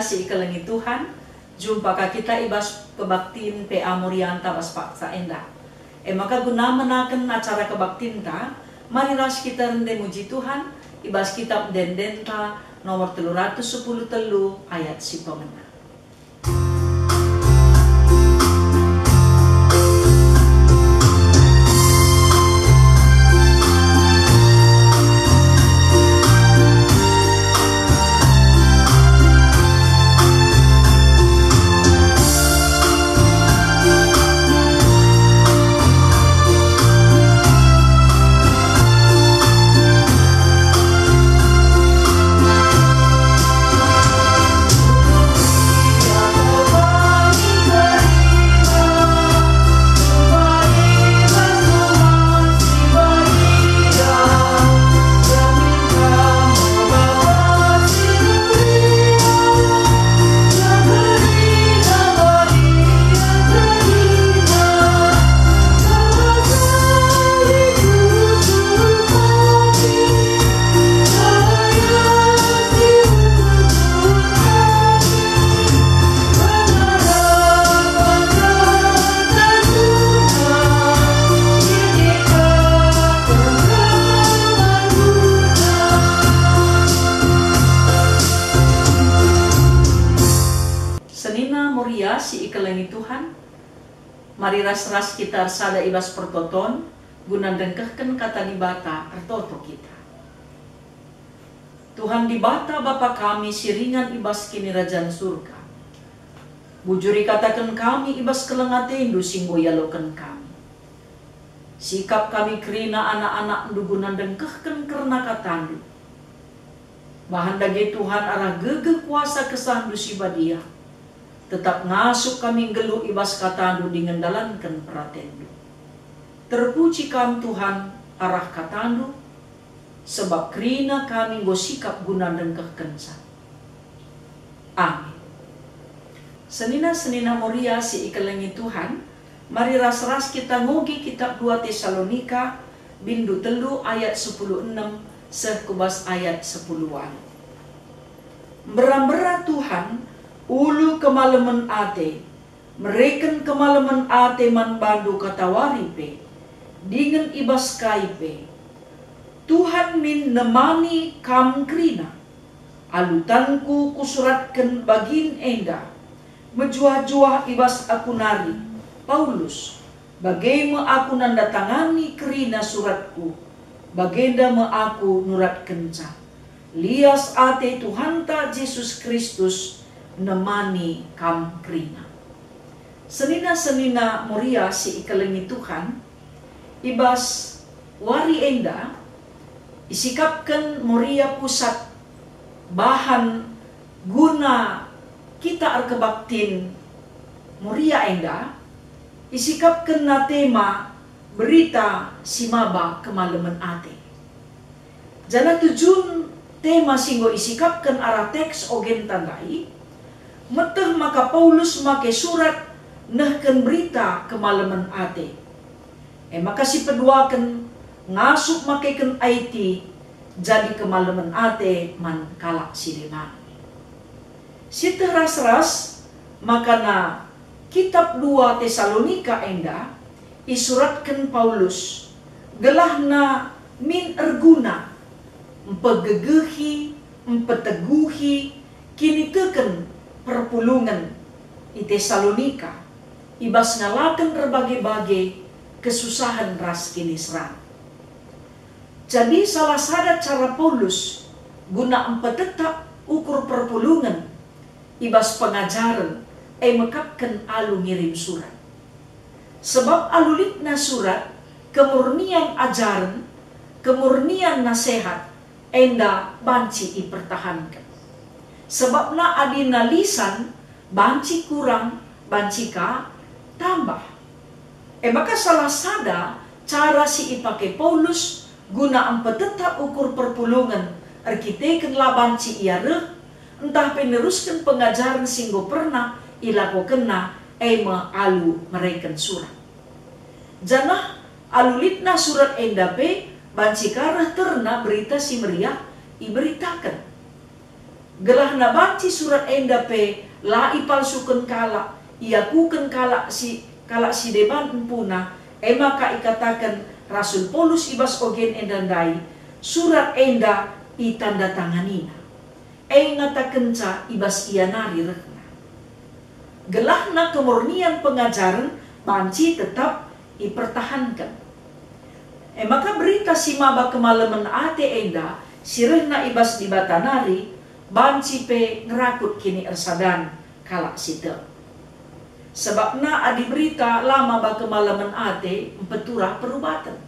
Moria si ikalangi Tuhan, jumpa ka kita ibas kebaktin PA Morianta bas paksa enda. Maka guna menakan acara kebaktin ta, mari ras kita rende muji Tuhan, ibas kitab dendenta nomor 310 ayat si pemena. Si ikalangi Tuhan, mari ras-ras kita sada ibas pertoton, guna dengkahkan kata di bata artoto kita. Tuhan di bata Bapa kami siringan ibas kini rajan surga. Bujuri katakan kami ibas kelengatendu singgo yalokan kami. Sikap kami kerina anak-anak dugunan dengkahkan karena katandu. Bahan dage Tuhan arah gegeh kuasa kesandu si badia. Tetap ngasuk kami gelu ibas katandu dengan dalankan peratendu. Terpuji kam Tuhan arah katandu, sebab kerina kami gosikap guna dengkeh kensa. Amin. Senina Moria si ikalangi Tuhan, mari ras-ras kita ngogi kitab 2 Tesalonika bindu telu ayat 16 sekubas ayat 10-an. Beram-beram Tuhan ulu kemalaman ate, mereken kemalaman ate man bandu katawaripe, dengan ibas kaipe. Tuhan min nemani kam krina, alutanku kusuratkan bagin enda, mejuah-juah ibas aku nari, Paulus, bagaimana aku nandatangani krina suratku, bagenda me aku nurat kenca. Lias ate Tuhanta Yesus Kristus, nemani kam krina. Senina Moria si ikalangi Tuhan, ibas wari enda, isikapkan Moria pusat bahan guna kita arkebaktin Moria enda, isikapkan na tema berita simaba kemalaman ate. Jana tujun tema singgo isikapkan arah teks ogen tandai, meteh maka Paulus make surat nehken berita kemalaman ate. Maka si peduakan ngasuk makeken IT jadi kemalaman ate man kalak sireman. Si teras-ras maka na kitab 2 Tesalonika enda isuratkan Paulus gelahna min erguna empegegehi empeteguhi kini teken perpulungan di Tesalonika ibas ngalakan berbagai-bagai kesusahan ras kini serang. Jadi salah sada cara Paulus guna tetap ukur perpulungan ibas pengajaran mekapkan alu ngirim surat. Sebab alulitna surat kemurnian ajaran, kemurnian nasihat enda banci dipertahankan. Sebab na adina lisan banci kurang, banci ka tambah. Maka salah sada cara si ipake Paulus guna tetap ukur perpulungan arkiteken la banci iareh, entah peneruskan pengajaran singgo pernah ilakukan na alu mereka surat. Janah alulitna surat endape banci karah terna berita si meriah iberitakan. Gelah na banci surat enda pe la ipalsukan kala, iakukan kala si deban empuna, maka ikatakan Rasul Paulus ibas ogen endandai, surat enda itanda tanganina. Ngatakan ca ibas ianari rekna. Gelah na kemurnian pengajaran banci tetap dipertahankan. Maka berita si maba kemalaman ate enda, sirehna ibas di batanari, banci pe ngerakut kini ersadan kalak sita. Sebab na adi berita lama ba kemalaman ate empeturah perubatan.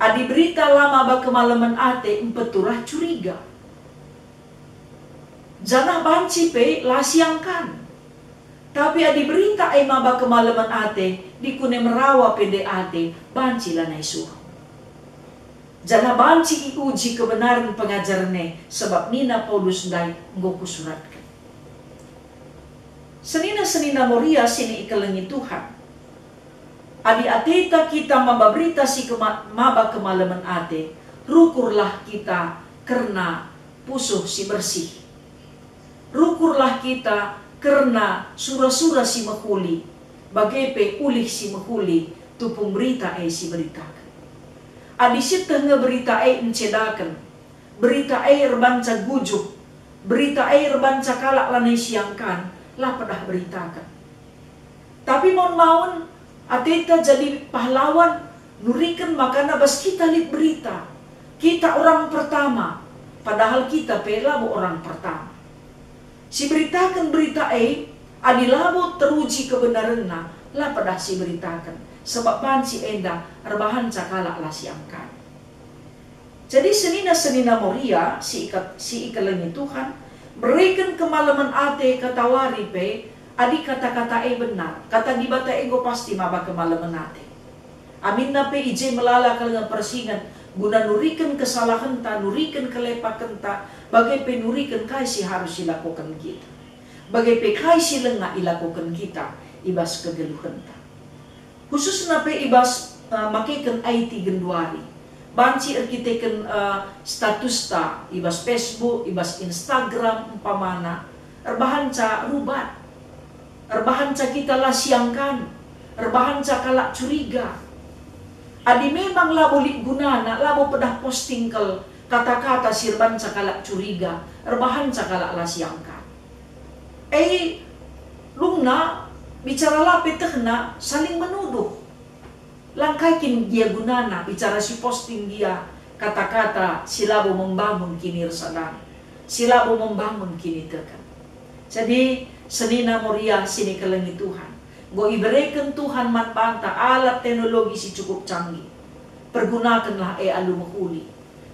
Adi berita lama ba kemalaman ate empeturah curiga. Janah banci pe lasiangkan. Tapi adi berita ay maba kemalaman ate dikune merawa pede ate banci lanai suruh. Jana banci iuji kebenaran pengajarane sebab nina Paulus dai nggoku suratkan. Senina moria sini ikelengi Tuhan. Adi ateta kita maba berita si maba kemalaman ate, rukurlah kita karena pusuh si bersih. Rukurlah kita karena sura-sura si mehuli, bagepe ulih si mehuli, tupung berita si beritakan. Adisit tengah berita encedakan, berita rebanca gujuk, berita rebanca kalak lanai siangkan, lah pedah beritakan. Tapi mohon ateta jadi pahlawan, nurikan makana bas kita lihat berita. Kita orang pertama, padahal kita pelabo orang pertama. Si beritakan berita adilabo teruji kebenaranna, lah pedah si beritakan. Sebab banci enda rebahan cakala lah siangkan. Jadi senina moria si ikelengi Tuhan berikan kemalaman ate katawari pe adi kata-kata benar. Kata di bata ego pasti maba kemalaman ate. Amin na pe ije melala kalengan persingan guna nurikan kesalahan ta, nurikan kelepakan ta, bagai pe nurikan kai si harus dilakukan kita. Bagai pe kai si lengah ilakukan kita ibas kegeluhan ta. Khusus nape ibas makikan IT genduari. Banci erkiteken status ta, ibas Facebook, ibas Instagram, umpamana. Erbahan ca rubat. Erbahan ca kita lah siangkan. Erbahan ca kalak curiga. Adi memang labo lit gunana, labo pedah posting kel kata-kata sirban ca kalak curiga. Erbahan ca kalak lah siangkan. Lungna bicara lapit tehna saling menuduh. Langkaikin dia gunana bicara si posting dia kata-kata silabo membangun kini resadan. Silabo membangun kini tekan. Jadi senina moria sini kelengi Tuhan. Go iberikan Tuhan manfaat alat teknologi si cukup canggih. Pergunakanlah alu mahuli.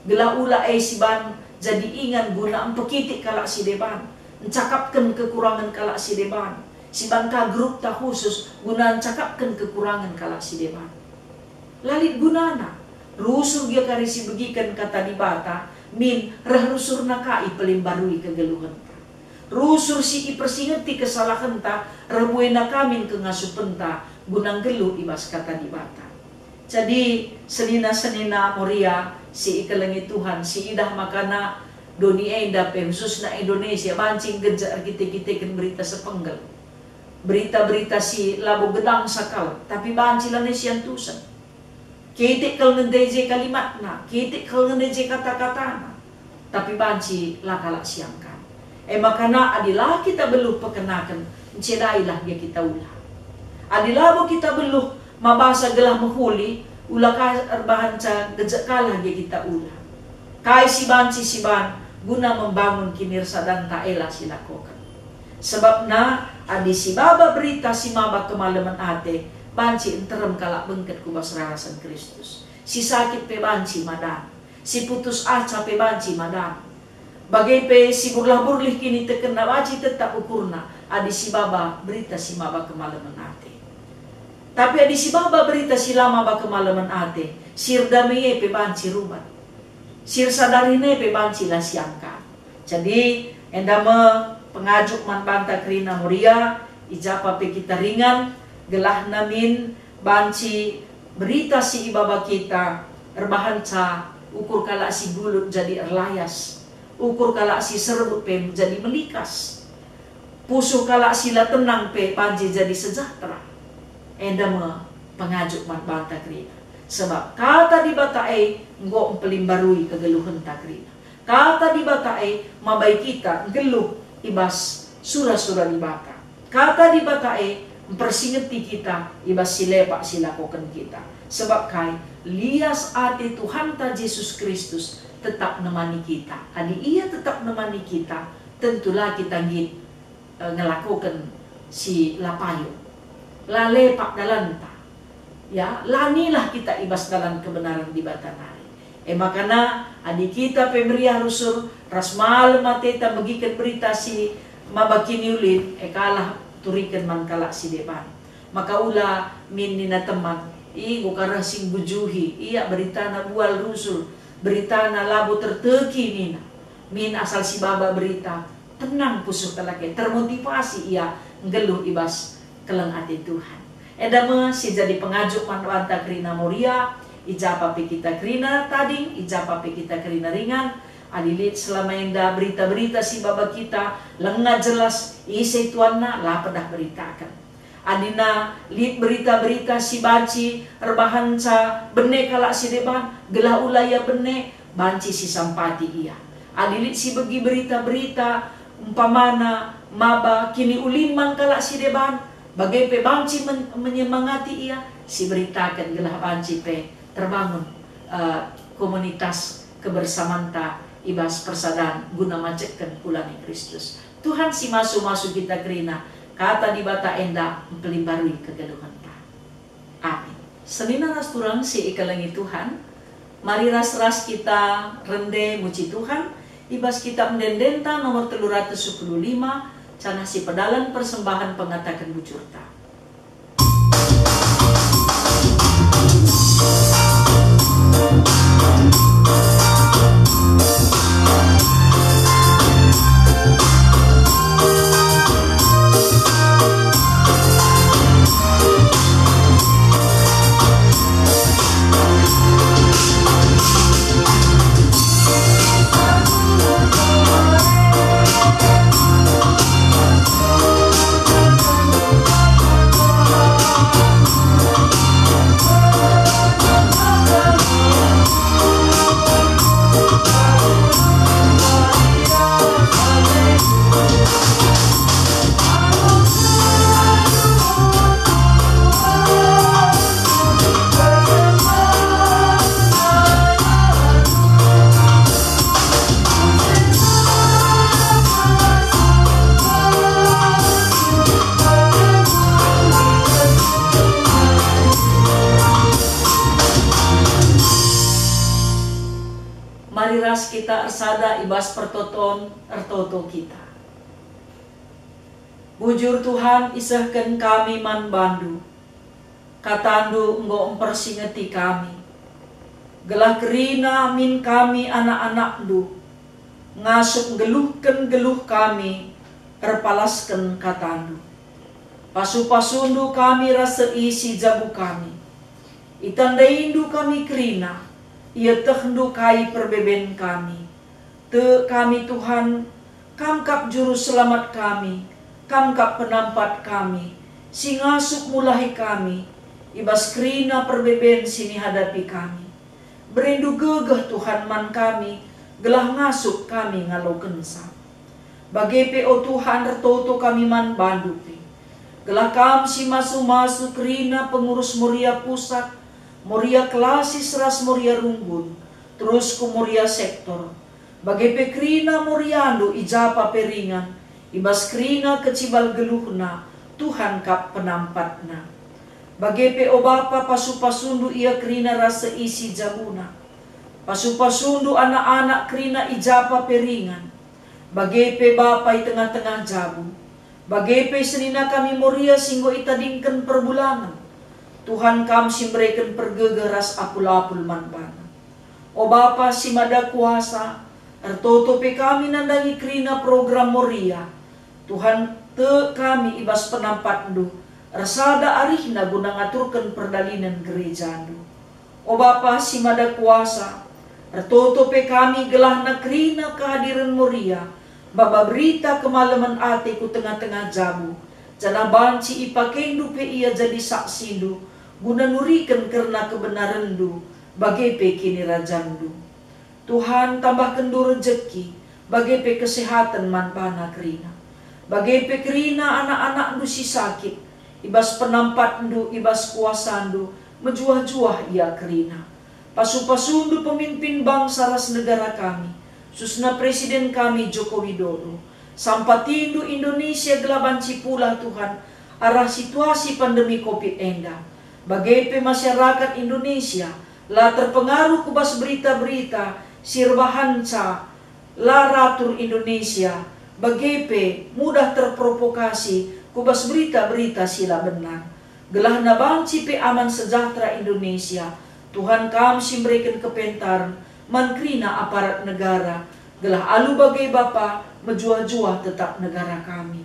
Gela ula siban jadi ingan guna empekitik kalak si deban. Mencakapkan kekurangan kalak si deban. Si bangka grup tak khusus gunaan cakapkan kekurangan kalak si deban. Lalit gunana. Rusur dia karisi begikan kata di bata. Min rah rusur nakai pelimbarui kegeluhan ta. Rusur si ipersingeti kesalahan ta. Rebuena kamin kengasupen ta. Gunang geluh ibas kata di bata. Jadi senina moria si ikelengi Tuhan. Si idah makana doni enda pe khusus na Indonesia. Bancing gejar kita berita sepenggal. Berita-berita si labo gedang sakal, tapi banci lanai siantusan. Kitik kal ngendeje kalimatna, kitik kal ngendeje kata-katana, tapi banci lakalak siangkan. Makana adilah kita beluh pekenakan, mencedailah dia kita ulah. Adilabo kita beluh mabasa gelah menghuli, ulah erbahan ca gejek kalah dia kita ulah. Kai si banci si ban guna membangun kinirsa dan taela silakokan. Sebab na adi si baba berita si maba kemalaman ate banci enterem kalak bengket kubas rarasan Kristus. Si sakit pe banci madam, si putus asa pe banci madam. Bagai pe si burlah-burlih kini tekena waji tetap ukurna adi si baba berita si maba kemalaman ate. Tapi adi si baba berita si lama ba kemalaman ate, sir dameye pe banci rubat. Sir sadarine pe banci lah siangka. Jadi endama pengajuk manbanta kerina moria ijapa pe kita ringan gelah namin banci berita si ibaba kita erbahan ca ukur kala si bulut jadi erlayas ukur kalak si serbut pe menjadi melikas. Pusuh kalak sila tenang pe panji jadi sejahtera. Enda me pengajuk mat banta krina. Sebab kata di batae nggo empelimbarui kegeluhan takrina. Kata di batae mabai kita geluh ibas sura-sura di bata. Kata di batae mempersingeti kita ibas silepak silakokan kita. Sebab kai lias ade Tuhan ta Yesus Kristus tetap nemani kita. Adi ia tetap nemani kita, tentulah kita ngin ngelakukan si lapayo. Lalepak dalanta. Ya, lanilah kita ibas dalam kebenaran di batanari. Makana adi kita pemeriah rusur ras malam mateta bagikan berita si mabakini ulin kalah turikan man kalak si depan. Maka ula min nina teman gukara sing bujuhi iya berita na bual rusul berita na labo terteki nina min asal si baba berita tenang pusuh kalake termotivasi iya ngeluh ibas keleng ati Tuhan. Edama si jadi pengajuk manwanta krina moria, ijapa pe kita krina tading, ijapa pe kita krina ringan, alilit selama enda berita-berita si baba kita, lengah jelas, isi tuanna lah pedah beritakan. Adina lit berita-berita si banci, rebahan sa bene kalak si deban, gelah ulaya bene, banci si sampati iya. Adilit si bagi berita-berita, umpamana, maba, kini uliman kalak si deban, bagai pe banci menyemangati ia, si beritakan gelah banci pe terbangun komunitas kebersamanta ibas persadaran guna macetkan kulani Kristus. Tuhan si masuk kita kerina kata di bata enda mempelimbarui kegeluhan ta. Amin. Senina ras turang si ikalangi Tuhan, mari ras-ras kita rende muji Tuhan, ibas kita mendendenta nomor 315 cana si pedalan persembahan pengatakan bujurta. Kita ersada ibas pertoton ertoto kita. Bujur Tuhan isahkan kami man bandu, katandu enggo empersingeti kami. Gelah kerina min kami anak-anak du, ngasup geluhken geluh kami, erpalasken katandu. Pasu-pasundu kami rasa isi jabu kami, itandaindu kami kerina, ia tehdu kai perbeben kami. Te kami Tuhan, kamkap juru selamat kami, kamkap penampat kami, singasup mulahi kami, ibas krina perbeben sini hadapi kami. Berindu gegah Tuhan man kami, gelah ngasup kami ngalau kensa. Bagai PO Tuhan retoto kami man bandupi. Gelah kam si masu-masu krina pengurus Moria pusat, Moria klasis ras Moria runggun, terus ku Moria sektor. Bagai pekrina Moriando ijapa peringan, ibas krina kecibal geluhna, Tuhan kap penampatna. Bagai PO Bapa pasu-pasundu ia krina rasa isi jabuna. Pasu-pasundu anak-anak krina ijapa peringan. Bagai pe Bapa i tengah-tengah jabu. Bagai pe senina kami Moria singgo itadingkan perbulangan. Tuhan kam simbrekan pergegeras apul-apul manbana. O Bapa si mada kuasa, ertoto pe kami nandangi krina program Moria. Tuhan te kami ibas penampat-Ndu, rasada arihna guna ngaturkan perdalinan gereja-Ndu. O Bapa si mada kuasa, Artoto pe kami gelah nakrina kehadiran Moria, baba berita kemalaman ate ku tengah-tengah jabu. Jana banci ipakendu pe ia jadi saksindu, guna nurikan karena kebenarandu, bagai pe kini rajandu. Tuhan tambahkan du rezeki, bagai pe kesehatan manpana kerina. Bagai pe kerina anak-anak du si sakit, ibas penampat du, ibas kuasa du, menjuah-juah ia kerina. Pasu-pasundu pemimpin bangsa ras negara kami, susna presiden kami Joko Widodo, sampatindu Indonesia gelaban cipula Tuhan, arah situasi pandemi COVID enda. Bagai pe masyarakat Indonesia, lah terpengaruh kubas berita-berita, sirbahanca, lah ratur Indonesia, bagai pe mudah terprovokasi, kubas berita-berita sila benar. Gelah nabanci pe aman sejahtera Indonesia, Tuhan kami simberikan kepentaran, mankrina aparat negara, gelah alu bagai Bapa, menjuah-juah tetap negara kami.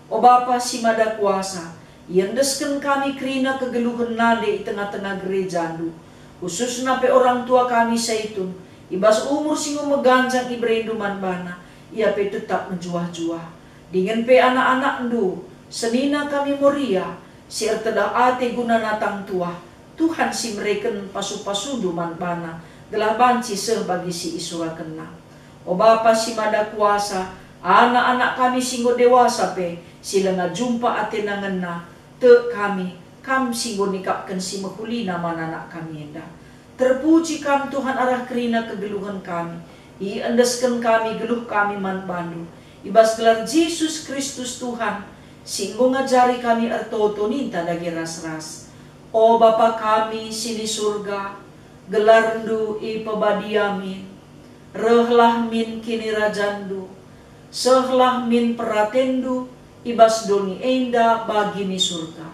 O Bapa si mada kuasa, yang desken kami krina kegeluhan nade di tengah-tengah gereja andu, khususnya pe orang tua kami saitun, ibas umur singo meganjang ibrenduman bana, ia pe tetap menjuah-juah. Dengan pe anak-anak ndu, senina kami Moria, si ertedah ate guna natang tua, Tuhan si mereken pasu-pasundu manbana, gelah banci sebagi si isura kena. O Bapa si mada kuasa, anak-anak kami singgo dewasa pe, sila nga jumpa ate nangena, te kami singgo nikapkan si mahulina anak kami enda. Terpuji kami Tuhan arah kerina kegeluhan kami, iandaskan kami geluh kami manbandu, ibas gelar Yesus Kristus Tuhan, singgo ngajari kami artoto ninta dagi ras-ras. O Bapa kami sini surga, gelarndu ipabadiamin, rehlah min kini rajandu, sehlah min peratendu, ibas doni enda bagi ni surga.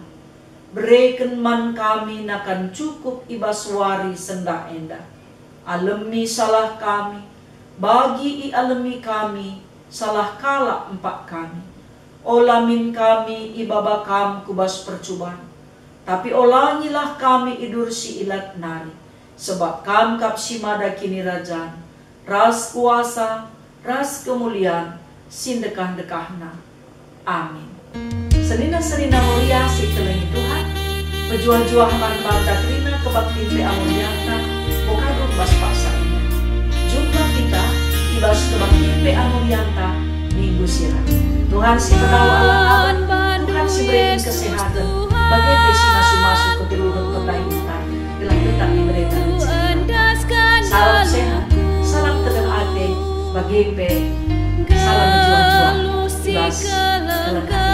Bereken man kami nakan cukup ibas wari sendah enda. Alemi salah kami, bagi i alemi kami, salah kala empat kami. Olamin kami ibaba kam kubas percubaan. Tapi olangilah kami idur si ilat nari, sebab kam kap si mada kini rajan, ras kuasa, ras kemuliaan, sindekah-dekahna. Amin. Selina-selina Moria si kelengi Tuhan, pejuah-juah manbanda krina kebaktin pe amuriata, bokadung bas paksanya. Jumpa kita, ibas kebaktin pe amuriata, minggu siang. Tuhan si penawa alam, Tuhan si berikan kesehatan, bagai pesina sumasuk ke seluruh petahitan, gelah tetap diberikan rezeki. Salam sehat, salam tenang ate, bagai pe, salam berjuang-juang, ibas kelengkapan.